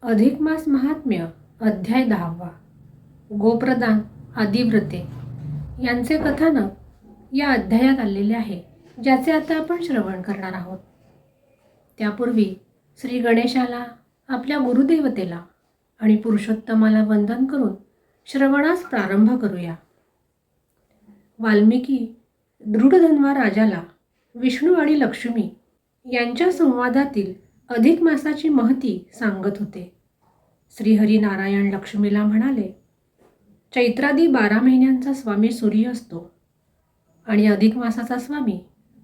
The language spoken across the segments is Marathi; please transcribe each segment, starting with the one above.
अधिक मास महात्म्य अध्याय 10वा. गोप्रदान आदिव्रते यांचे कथानक या अध्यायात आलेले आहे, ज्याचे आता आपण श्रवण करणार आहोत. त्यापूर्वी श्री गणेशाला, आपल्या गुरुदेवतेला आणि पुरुषोत्तमाला वंदन करून श्रवणास प्रारंभ करूया. वाल्मिकी दृढधन्वा राजाला विष्णू आणि लक्ष्मी यांच्या संवादातील अधिक मासाची महती सांगत होते. श्रीहरिनारायण लक्ष्मीला म्हणाले, चैत्रादी 12 महिन्यांचा स्वामी सूर्य असतो आणि अधिक मासाचा स्वामी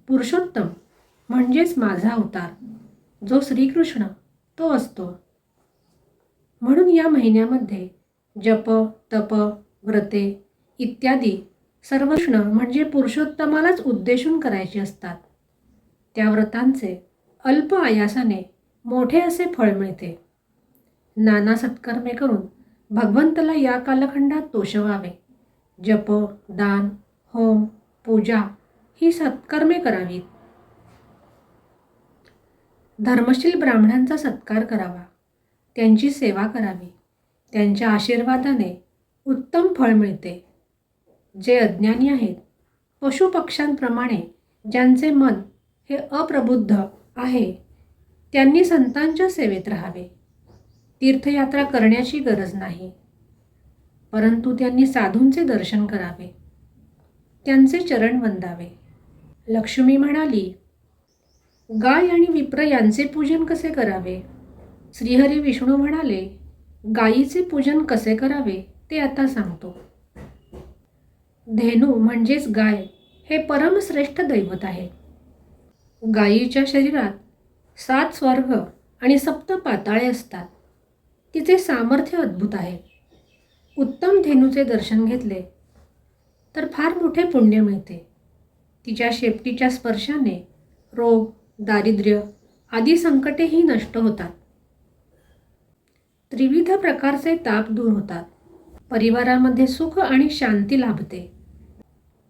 पुरुषोत्तम म्हणजेच माझा अवतार जो श्रीकृष्ण तो असतो. म्हणून या महिन्यामध्ये जप, तप, व्रते इत्यादी सर्व कृष्ण म्हणजे पुरुषोत्तमालाच उद्देशून करायचे असतात. त्या व्रतांचे अल्प आयासाने मोठे असे फळ मिळते. नाना सत्कर्मे करून भगवंताला या कालखंडात तोषवावे. जप, दान, होम, पूजा ही सत्कर्मे करावीत. धर्मशील ब्राह्मणांचा सत्कार करावा, त्यांची सेवा करावी. त्यांच्या आशीर्वादाने उत्तम फळ मिळते. जे अज्ञानी आहेत, पशुपक्ष्यांप्रमाणे ज्यांचे मन हे अप्रबुद्ध आहे, त्यांनी संतांच्या सेवेत राहावे. तीर्थयात्रा करण्याची गरज नाही, परंतु त्यांनी साधूंचे दर्शन करावे, त्यांचे चरण वंदावे. लक्ष्मी म्हणाली, गाय आणि विप्र यांचे पूजन कसे करावे? श्रीहरी विष्णू म्हणाले, गायीचे पूजन कसे करावे ते आता सांगतो. धेनू म्हणजेच गाय हे परमश्रेष्ठ दैवत आहे. गायीच्या शरीरात 7 स्वर्ग आणि 7 पाताळे असतात. तिचे सामर्थ्य अद्भुत आहे. उत्तम धेनूचे दर्शन घेतले तर फार मोठे पुण्य मिळते. तिच्या शेपटीच्या स्पर्शाने रोग, दारिद्र्य आदी संकटेही नष्ट होतात. त्रिविध प्रकारचे ताप दूर होतात. परिवारामध्ये सुख आणि शांती लाभते.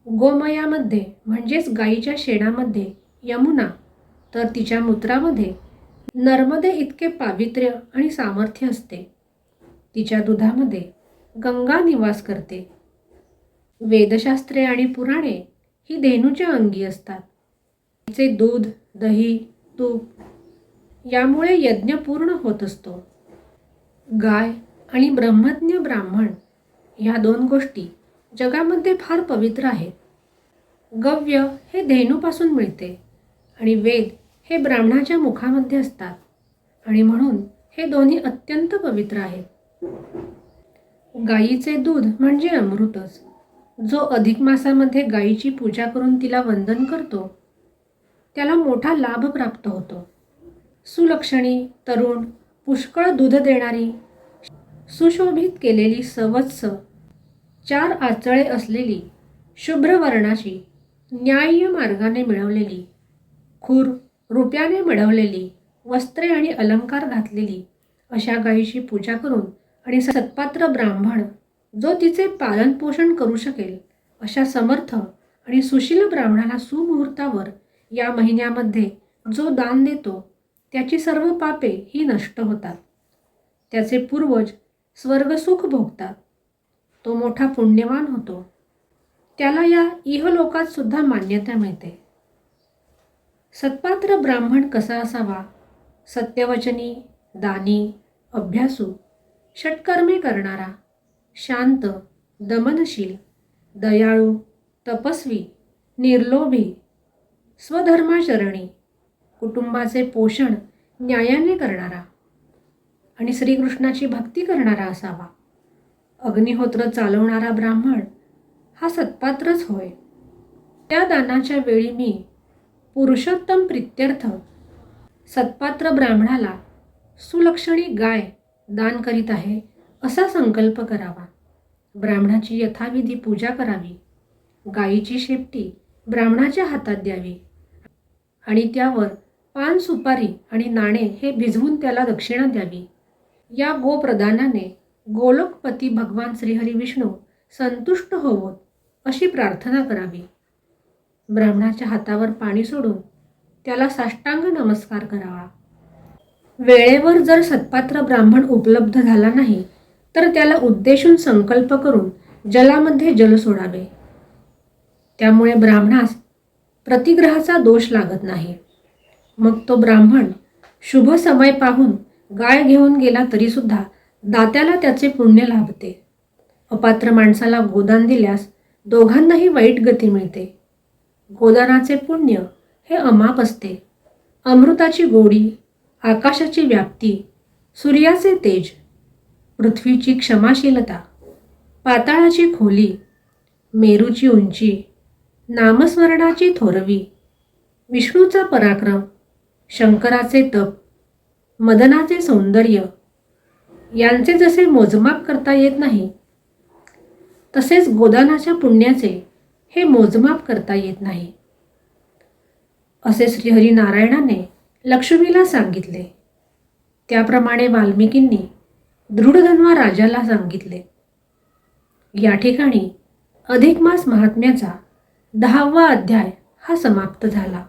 गोमयामध्ये म्हणजेच गायीच्या शेणामध्ये यमुना, तर तिच्या मूत्रामध्ये नर्मदे इतके पावित्र्य आणि सामर्थ्य असते. तिच्या दुधामध्ये गंगा निवास करते. वेदशास्त्रे आणि पुराणे ही धेनूच्या अंगी असतात. तिचे दूध, दही, तूप यामुळे यज्ञ पूर्ण होत असतो. गाय आणि ब्रह्मज्ञ ब्राह्मण ह्या 2 गोष्टी जगामध्ये फार पवित्र आहेत. गव्य हे धेनूपासून मिळते आणि वेद हे ब्राह्मणाच्या मुखामध्ये असतात आणि म्हणून हे दोन्ही अत्यंत पवित्र आहेत. गायीचे दूध म्हणजे अमृतच. जो अधिक मासामध्ये गायीची पूजा करून तिला वंदन करतो त्याला मोठा लाभ प्राप्त होतो. सुलक्षणी, तरुण, पुष्कळ दूध देणारी, सुशोभित केलेली सवत्स, 4 आचळे असलेली, शुभ्र वर्णाची, न्याय्य मार्गाने मिळवलेली, खूर रुप्याने मिळवलेली, वस्त्रे आणि अलंकार घातलेली अशा गायीची पूजा करून आणि सत्पात्र ब्राह्मण जो तिचे पालनपोषण करू शकेल अशा समर्थ आणि सुशील ब्राह्मणाला सुमुहूर्तावर या महिन्यामध्ये जो दान देतो त्याची सर्व पापे ही नष्ट होतात. त्याचे पूर्वज स्वर्गसुख भोगतात. तो मोठा पुण्यवान होतो. त्याला या इहलोकात सुद्धा मान्यता मिळते. सत्पात्र ब्राह्मण कसा असावा? सत्यवचनी, दानी, अभ्यासू, षट्कर्मे करणारा, शांत, दमनशील, दयाळू, तपस्वी, निर्लोभी, स्वधर्माचरणी, कुटुंबाचे पोषण न्यायाने करणारा आणि श्रीकृष्णाची भक्ती करणारा असावा. अग्निहोत्र चालवणारा ब्राह्मण हा सत्पात्रच होय. त्या दानाच्या वेळी मी पुरुषोत्तम प्रीत्यर्थ सत्पात्र ब्राह्मणाला सुलक्षणी गाय दान करीत आहे असा संकल्प करावा. ब्राह्मणाची यथाविधी पूजा करावी. गायीची शेपटी ब्राह्मणाच्या हातात द्यावी आणि त्यावर पान, सुपारी आणि नाणे हे भिजवून त्याला दक्षिणा द्यावी. या गोप्रदानाने गोलोकपती भगवान श्रीहरी विष्णू संतुष्ट होवोत अशी प्रार्थना करावी. ब्राह्मणाच्या हातावर पाणी सोडून त्याला साष्टांग नमस्कार करावा. वेळेवर जर सत्पात्र ब्राह्मण उपलब्ध झाला नाही तर त्याला उद्देशून संकल्प करून जलामध्ये जल सोडावे. त्यामुळे ब्राह्मणास प्रतिग्रहाचा दोष लागत नाही. मग तो ब्राह्मण शुभ समय पाहून गाय घेऊन गेला तरीसुद्धा दात्याला त्याचे पुण्य लाभते. अपात्र माणसाला गोदान दिल्यास दोघांनाही वाईट गती मिळते. गोदानाचे पुण्य हे अमाप असते. अमृताची गोडी, आकाशाची व्याप्ती, सूर्याचे तेज, पृथ्वीची क्षमाशीलता, पाताळाची खोली, मेरूची उंची, नामस्मरणाची थोरवी, विष्णूचा पराक्रम, शंकराचे तप, मदनाचे सौंदर्य यांचे जसे मोजमाप करता येत नाही, तसेच गोदानाच्या पुण्याचे हे मोजमाप करता येत नाही. असे श्रीहरिनारायणाने लक्ष्मीला सांगितले. त्याप्रमाणे वाल्मिकींनी दृढधन्वा राजाला सांगितले. या ठिकाणी अधिक मास महात्म्याचा 10वा अध्याय हा समाप्त झाला.